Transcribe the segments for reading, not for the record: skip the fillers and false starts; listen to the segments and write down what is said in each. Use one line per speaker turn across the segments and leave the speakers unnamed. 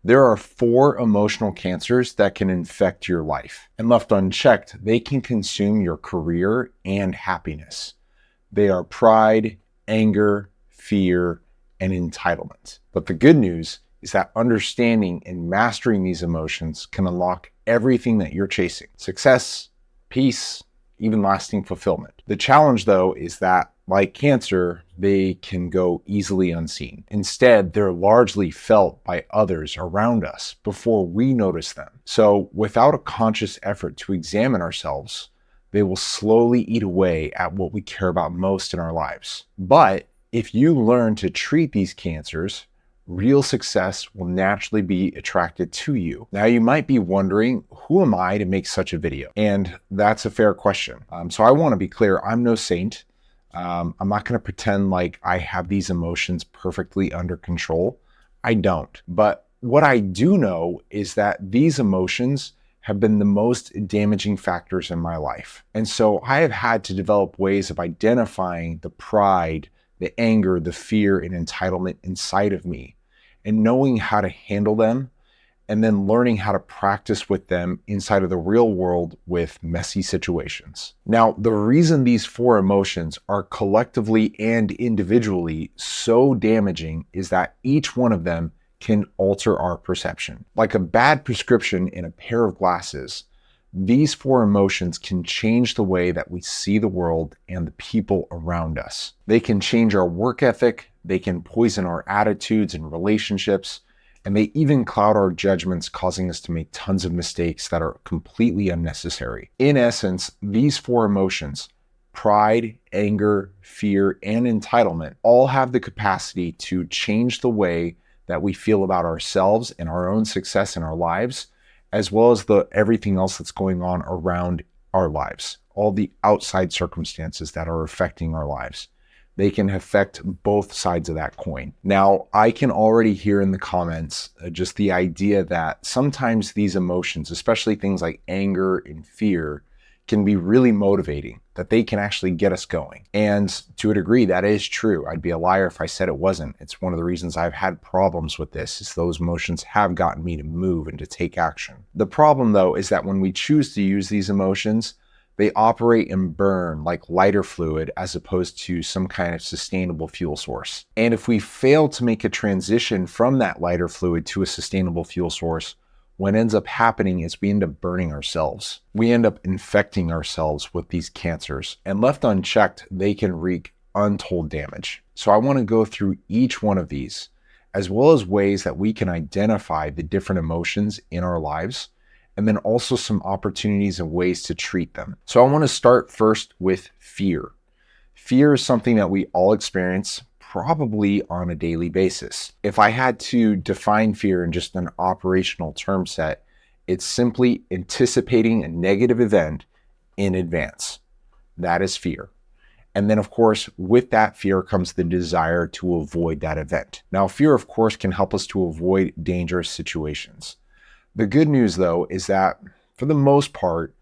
There are 4 emotional cancers that can infect your life, and left unchecked, they can consume your career and happiness. They are pride, anger, fear, and entitlement. But the good news is that understanding and mastering these emotions can unlock everything that you're chasing: success, peace, even lasting fulfillment. The challenge, though, is that, like cancer, they can go easily unseen. Instead, they're largely felt by others around us before we notice them. So, without a conscious effort to examine ourselves, they will slowly eat away at what we care about most in our lives. But if you learn to treat these cancers, real success will naturally be attracted to you. Now, you might be wondering, who am I to make such a video? And that's a fair question. So I want to be clear, I'm no saint. I'm not going to pretend like I have these emotions perfectly under control. I don't. But what I do know is that these emotions have been the most damaging factors in my life. And so I have had to develop ways of identifying the pride, the anger, the fear, and entitlement inside of me, and knowing how to handle them, and then learning how to practice with them inside of the real world with messy situations. Now, the reason these 4 emotions are collectively and individually so damaging is that each one of them can alter our perception. Like a bad prescription in a pair of glasses, these 4 emotions can change the way that we see the world and the people around us. They can change our work ethic, they can poison our attitudes and relationships, and they even cloud our judgments, causing us to make tons of mistakes that are completely unnecessary. In essence, these 4 emotions, pride, anger, fear, and entitlement, all have the capacity to change the way that we feel about ourselves and our own success in our lives, as well as everything else that's going on around our lives, all the outside circumstances that are affecting our lives. They can affect both sides of that coin. Now, I can already hear in the comments just the idea that sometimes these emotions, especially things like anger and fear, can be really motivating, that they can actually get us going. And to a degree, that is true. I'd be a liar if I said it wasn't. It's one of the reasons I've had problems with this, is those emotions have gotten me to move and to take action. The problem, though, is that when we choose to use these emotions, they operate and burn like lighter fluid as opposed to some kind of sustainable fuel source. And if we fail to make a transition from that lighter fluid to a sustainable fuel source, what ends up happening is we end up burning ourselves. We end up infecting ourselves with these cancers, and left unchecked, they can wreak untold damage. So I want to go through each one of these, as well as ways that we can identify the different emotions in our lives, and then also some opportunities and ways to treat them. So I want to start first with fear. Fear is something that we all experience probably on a daily basis. If I had to define fear in just an operational term set, it's simply anticipating a negative event in advance. That is fear. And then, of course, with that fear comes the desire to avoid that event. Now, fear, of course, can help us to avoid dangerous situations. The good news, though, is that for the most part,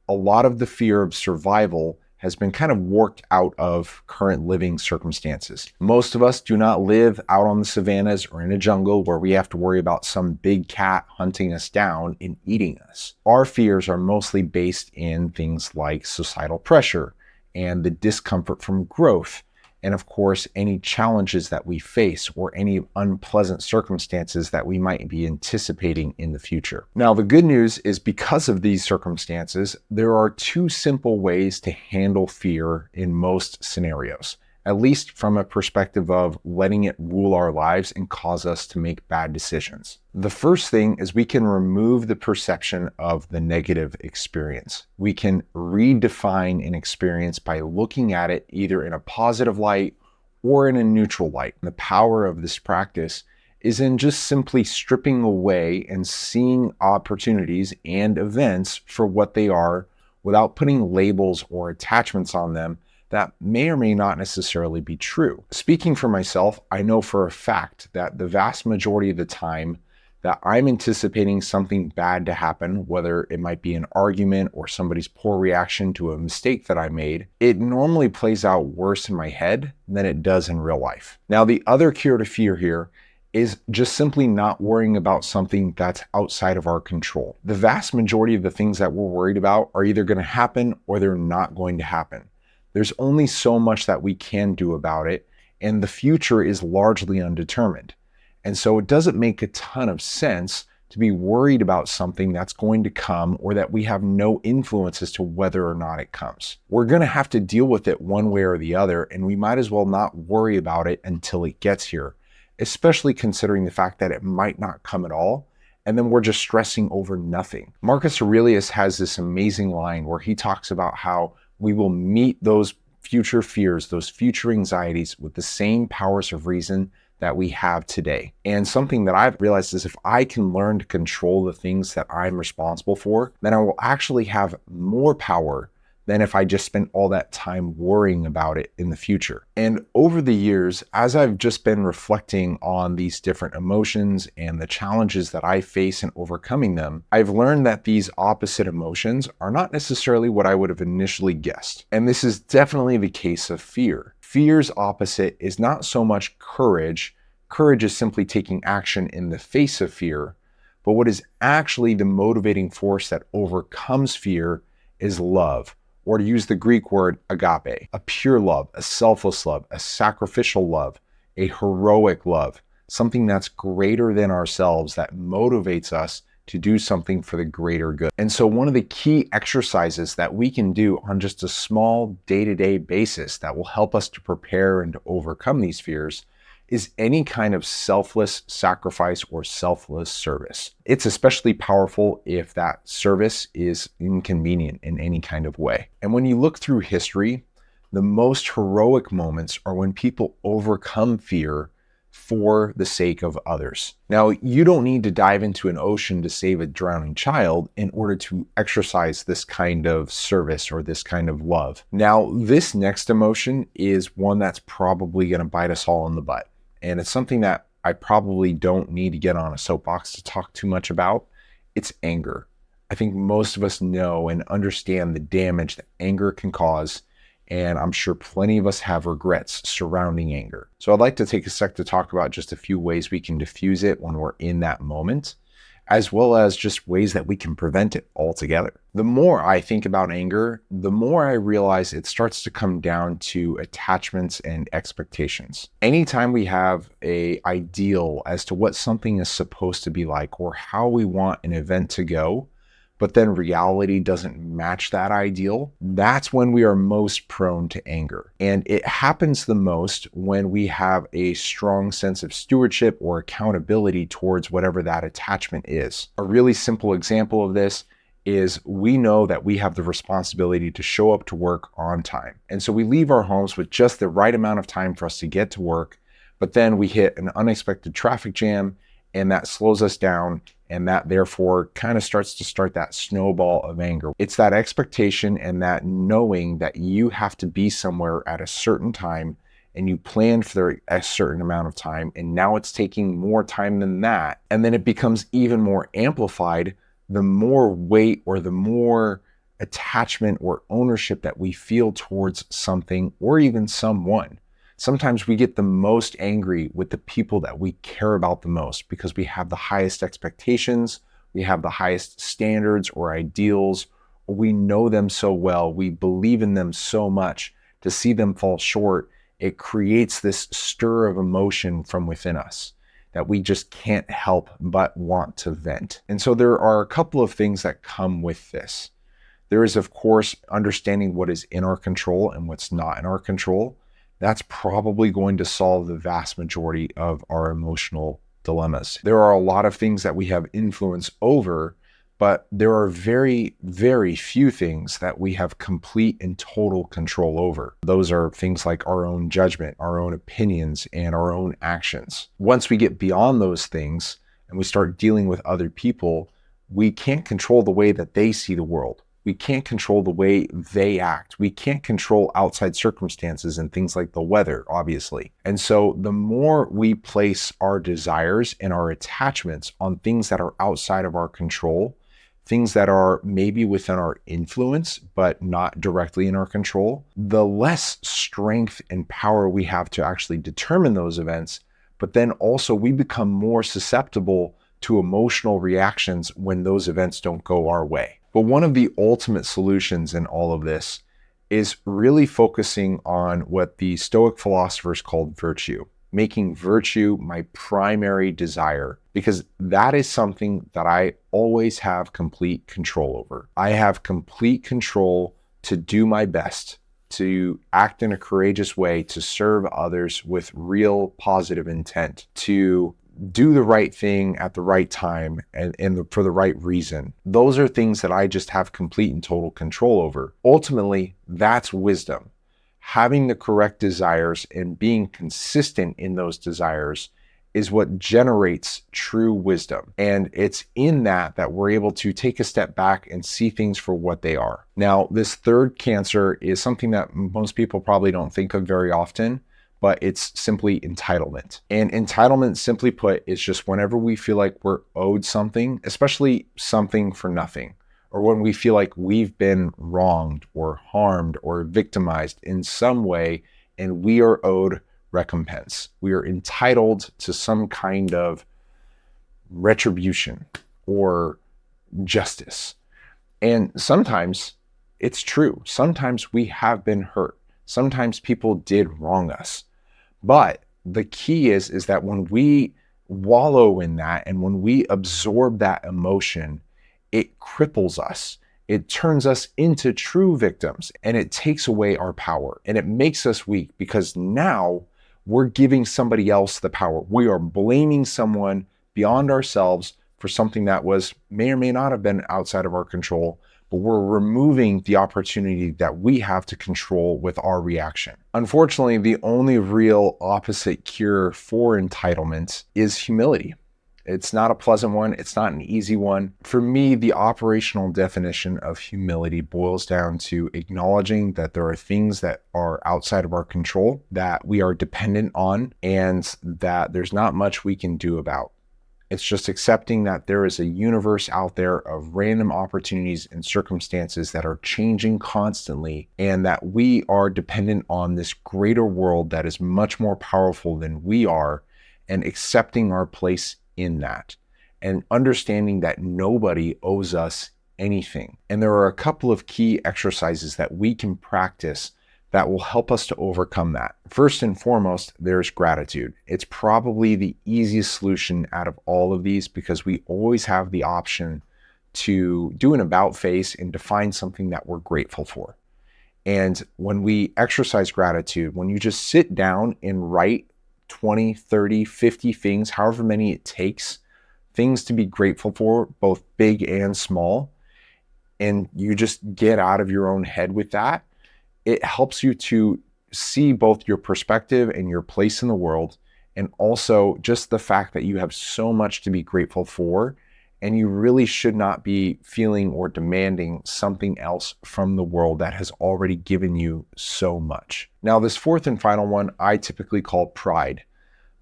a lot of the fear of survival has been kind of worked out of current living circumstances. Most of us do not live out on the savannas or in a jungle where we have to worry about some big cat hunting us down and eating us. Our fears are mostly based in things like societal pressure and the discomfort from growth, and of course, any challenges that we face or any unpleasant circumstances that we might be anticipating in the future. Now, the good news is because of these circumstances, there are 2 simple ways to handle fear in most scenarios, at least from a perspective of letting it rule our lives and cause us to make bad decisions. The first thing is we can remove the perception of the negative experience. We can redefine an experience by looking at it either in a positive light or in a neutral light. The power of this practice is in just simply stripping away and seeing opportunities and events for what they are without putting labels or attachments on them that may or may not necessarily be true. Speaking for myself, I know for a fact that the vast majority of the time that I'm anticipating something bad to happen, whether it might be an argument or somebody's poor reaction to a mistake that I made, it normally plays out worse in my head than it does in real life. Now, the other cure to fear here is just simply not worrying about something that's outside of our control. The vast majority of the things that we're worried about are either going to happen or they're not going to happen. There's only so much that we can do about it, and the future is largely undetermined. And so it doesn't make a ton of sense to be worried about something that's going to come or that we have no influence as to whether or not it comes. We're going to have to deal with it one way or the other, and we might as well not worry about it until it gets here, especially considering the fact that it might not come at all, and then we're just stressing over nothing. Marcus Aurelius has this amazing line where he talks about how we will meet those future fears, those future anxieties with the same powers of reason that we have today. And something that I've realized is if I can learn to control the things that I'm responsible for, then I will actually have more power than if I just spent all that time worrying about it in the future. And over the years, as I've just been reflecting on these different emotions and the challenges that I face in overcoming them, I've learned that these opposite emotions are not necessarily what I would have initially guessed. And this is definitely the case of fear. Fear's opposite is not so much courage. Courage is simply taking action in the face of fear. But what is actually the motivating force that overcomes fear is love, or to use the Greek word agape, a pure love, a selfless love, a sacrificial love, a heroic love, something that's greater than ourselves that motivates us to do something for the greater good. And so one of the key exercises that we can do on just a small day-to-day basis that will help us to prepare and to overcome these fears is any kind of selfless sacrifice or selfless service. It's especially powerful if that service is inconvenient in any kind of way. And when you look through history, the most heroic moments are when people overcome fear for the sake of others. Now, you don't need to dive into an ocean to save a drowning child in order to exercise this kind of service or this kind of love. Now, this next emotion is one that's probably going to bite us all in the butt. And it's something that I probably don't need to get on a soapbox to talk too much about. It's anger. I think most of us know and understand the damage that anger can cause, and I'm sure plenty of us have regrets surrounding anger. So I'd like to take a sec to talk about just a few ways we can diffuse it when we're in that moment, as well as just ways that we can prevent it altogether. The more I think about anger, the more I realize it starts to come down to attachments and expectations. Anytime we have an ideal as to what something is supposed to be like or how we want an event to go, but then reality doesn't match that ideal, that's when we are most prone to anger. And it happens the most when we have a strong sense of stewardship or accountability towards whatever that attachment is. A really simple example of this is we know that we have the responsibility to show up to work on time. And so we leave our homes with just the right amount of time for us to get to work, but then we hit an unexpected traffic jam and that slows us down, and that therefore kind of starts that snowball of anger. It's that expectation and that knowing that you have to be somewhere at a certain time and you planned for a certain amount of time, and now it's taking more time than that. And then it becomes even more amplified the more weight or the more attachment or ownership that we feel towards something or even someone. Sometimes we get the most angry with the people that we care about the most because we have the highest expectations, we have the highest standards or ideals, or we know them so well, we believe in them so much. To see them fall short, it creates this stir of emotion from within us that we just can't help but want to vent. And so there are a couple of things that come with this. There is, of course, understanding what is in our control and what's not in our control. That's probably going to solve the vast majority of our emotional dilemmas. There are a lot of things that we have influence over, but there are very, very few things that we have complete and total control over. Those are things like our own judgment, our own opinions, and our own actions. Once we get beyond those things and we start dealing with other people, we can't control the way that they see the world. We can't control the way they act. We can't control outside circumstances and things like the weather, obviously. And so the more we place our desires and our attachments on things that are outside of our control, things that are maybe within our influence, but not directly in our control, the less strength and power we have to actually determine those events, but then also we become more susceptible to emotional reactions when those events don't go our way. But one of the ultimate solutions in all of this is really focusing on what the Stoic philosophers called virtue, making virtue my primary desire, because that is something that I always have complete control over. I have complete control to do my best, to act in a courageous way, to serve others with real positive intent, to do the right thing at the right time and for the right reason. Those are things that I just have complete and total control over. Ultimately, that's wisdom. Having the correct desires and being consistent in those desires is what generates true wisdom. And it's in that we're able to take a step back and see things for what they are. Now, this third cancer is something that most people probably don't think of very often, but it's simply entitlement. And entitlement, simply put, is just whenever we feel like we're owed something, especially something for nothing, or when we feel like we've been wronged or harmed or victimized in some way, and we are owed recompense. We are entitled to some kind of retribution or justice. And sometimes it's true. Sometimes we have been hurt. Sometimes people did wrong us. But the key is that when we wallow in that and when we absorb that emotion, it cripples us. It turns us into true victims, and it takes away our power, and it makes us weak, because now we're giving somebody else the power. We are blaming someone beyond ourselves for something that may or may not have been outside of our control, but we're removing the opportunity that we have to control with our reaction. Unfortunately, the only real opposite cure for entitlement is humility. It's not a pleasant one. It's not an easy one. For me, the operational definition of humility boils down to acknowledging that there are things that are outside of our control, that we are dependent on, and that there's not much we can do about. It's just accepting that there is a universe out there of random opportunities and circumstances that are changing constantly, and that we are dependent on this greater world that is much more powerful than we are, and accepting our place in that, and understanding that nobody owes us anything. And there are a couple of key exercises that we can practice that will help us to overcome that. First and foremost, there's gratitude. It's probably the easiest solution out of all of these, because we always have the option to do an about face and define something that we're grateful for. And when we exercise gratitude, when you just sit down and write 20, 30, 50 things, however many it takes, things to be grateful for, both big and small, and you just get out of your own head with that, it helps you to see both your perspective and your place in the world, and also just the fact that you have so much to be grateful for, and you really should not be feeling or demanding something else from the world that has already given you so much. Now, this fourth and final one, I typically call pride,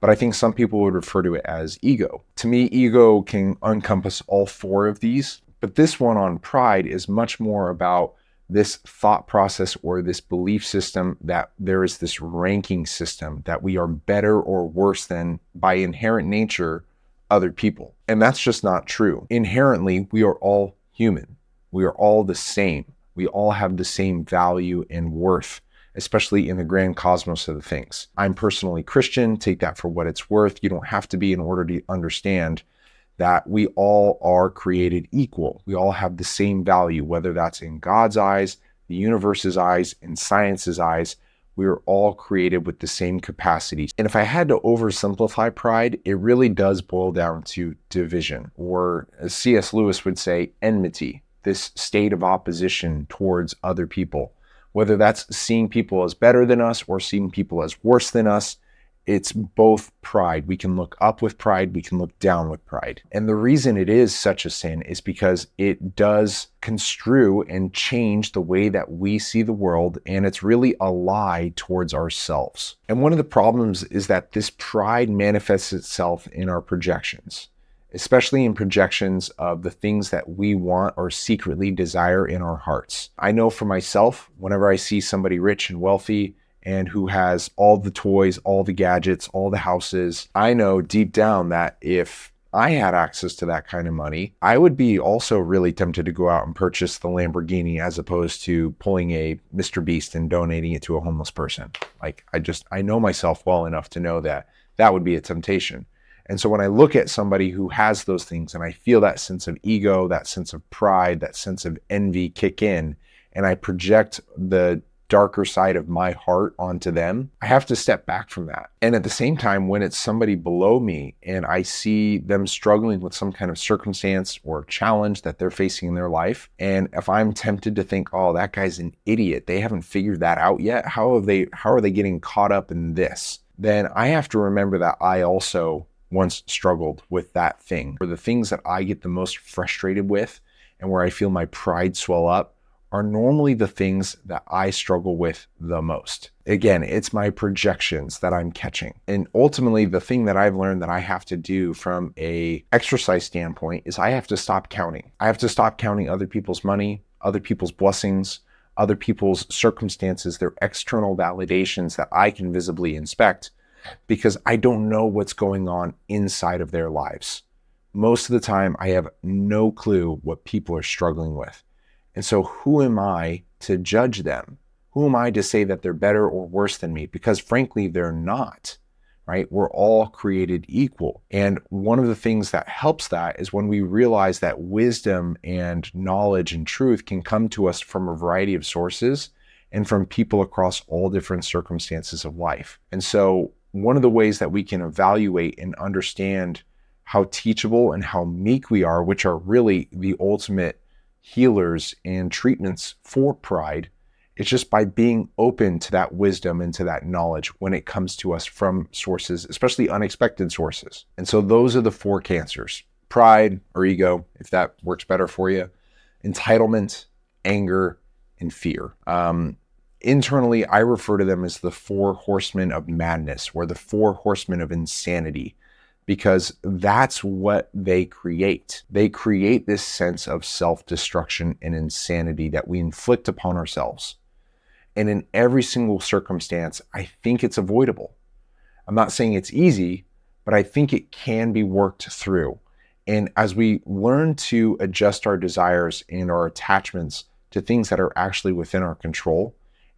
but I think some people would refer to it as ego. To me, ego can encompass all four of these, but this one on pride is much more about this thought process or this belief system that there is this ranking system that we are better or worse than, by inherent nature, other people. And that's just not true. Inherently, we are all human. We are all the same. We all have the same value and worth, especially in the grand cosmos of the things. I'm personally Christian. Take that for what it's worth. You don't have to be in order to understand that we all are created equal. We all have the same value, whether that's in God's eyes, the universe's eyes, in science's eyes. We are all created with the same capacities. And if I had to oversimplify pride, it really does boil down to division, or as C.S. Lewis would say, enmity, this state of opposition towards other people. Whether that's seeing people as better than us or seeing people as worse than us, it's both pride. We can look up with pride, we can look down with pride. And the reason it is such a sin is because it does construe and change the way that we see the world, and it's really a lie towards ourselves. And one of the problems is that this pride manifests itself in our projections, especially in projections of the things that we want or secretly desire in our hearts. I know for myself, whenever I see somebody rich and wealthy, and who has all the toys, all the gadgets, all the houses. I know deep down that if I had access to that kind of money, I would be also really tempted to go out and purchase the Lamborghini as opposed to pulling a Mr. Beast and donating it to a homeless person. Like, I know myself well enough to know that that would be a temptation. And so when I look at somebody who has those things and I feel that sense of ego, that sense of pride, that sense of envy kick in, and I project the darker side of my heart onto them, I have to step back from that. And at the same time, when it's somebody below me and I see them struggling with some kind of circumstance or challenge that they're facing in their life, and if I'm tempted to think, oh, that guy's an idiot, they haven't figured that out yet, how are they getting caught up in this? Then I have to remember that I also once struggled with that thing. Or the things that I get the most frustrated with and where I feel my pride swell up are normally the things that I struggle with the most. Again, it's my projections that I'm catching. And ultimately, the thing that I've learned that I have to do from a exercise standpoint is I have to stop counting. I have to stop counting other people's money, other people's blessings, other people's circumstances, their external validations that I can visibly inspect, because I don't know what's going on inside of their lives. Most of the time, I have no clue what people are struggling with. And so who am I to judge them? Who am I to say that they're better or worse than me? Because frankly, they're not, right? We're all created equal. And one of the things that helps that is when we realize that wisdom and knowledge and truth can come to us from a variety of sources and from people across all different circumstances of life. And so one of the ways that we can evaluate and understand how teachable and how meek we are, which are really the ultimate healers and treatments for pride, it's just by being open to that wisdom and to that knowledge when it comes to us from sources, especially unexpected sources. And so those are the 4 cancers: pride or ego, if that works better for you, entitlement, anger, and fear. Internally, I refer to them as the 4 horsemen of madness or the 4 horsemen of insanity, because that's what they create. They create this sense of self-destruction and insanity that we inflict upon ourselves. And in every single circumstance, I think it's avoidable. I'm not saying it's easy, but I think it can be worked through. And as we learn to adjust our desires and our attachments to things that are actually within our control,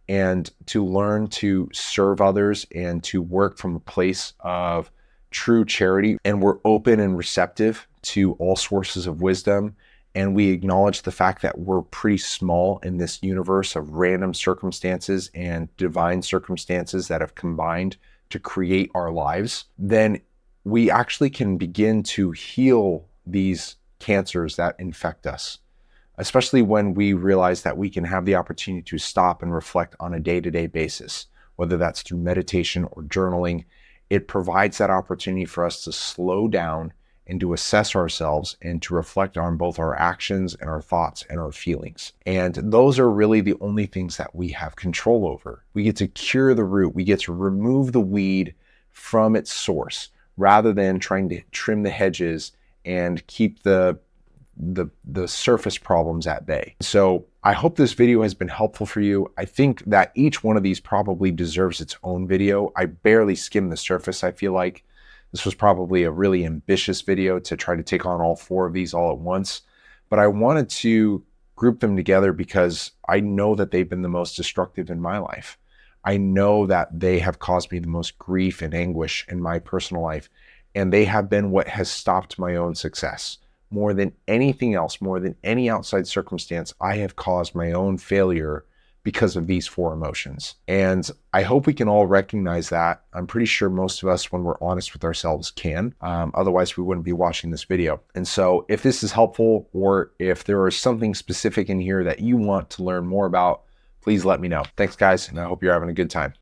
and to learn to serve others and to work from a place of true charity, and we're open and receptive to all sources of wisdom, and we acknowledge the fact that we're pretty small in this universe of random circumstances and divine circumstances that have combined to create our lives, then we actually can begin to heal these cancers that infect us, especially when we realize that we can have the opportunity to stop and reflect on a day-to-day basis, whether that's through meditation or journaling. It provides that opportunity for us to slow down and to assess ourselves and to reflect on both our actions and our thoughts and our feelings. And those are really the only things that we have control over. We get to cure the root. We get to remove the weed from its source rather than trying to trim the hedges and keep the surface problems at bay. So I hope this video has been helpful for you. I think that each one of these probably deserves its own video. I barely skimmed the surface. I feel like this was probably a really ambitious video to try to take on all 4 of these all at once, but I wanted to group them together because I know that they've been the most destructive in my life. I know that they have caused me the most grief and anguish in my personal life, and they have been what has stopped my own success. More than anything else, more than any outside circumstance, I have caused my own failure because of these 4 emotions. And I hope we can all recognize that. I'm pretty sure most of us, when we're honest with ourselves, can. Otherwise, we wouldn't be watching this video. And so if this is helpful, or if there is something specific in here that you want to learn more about, please let me know. Thanks, guys, and I hope you're having a good time.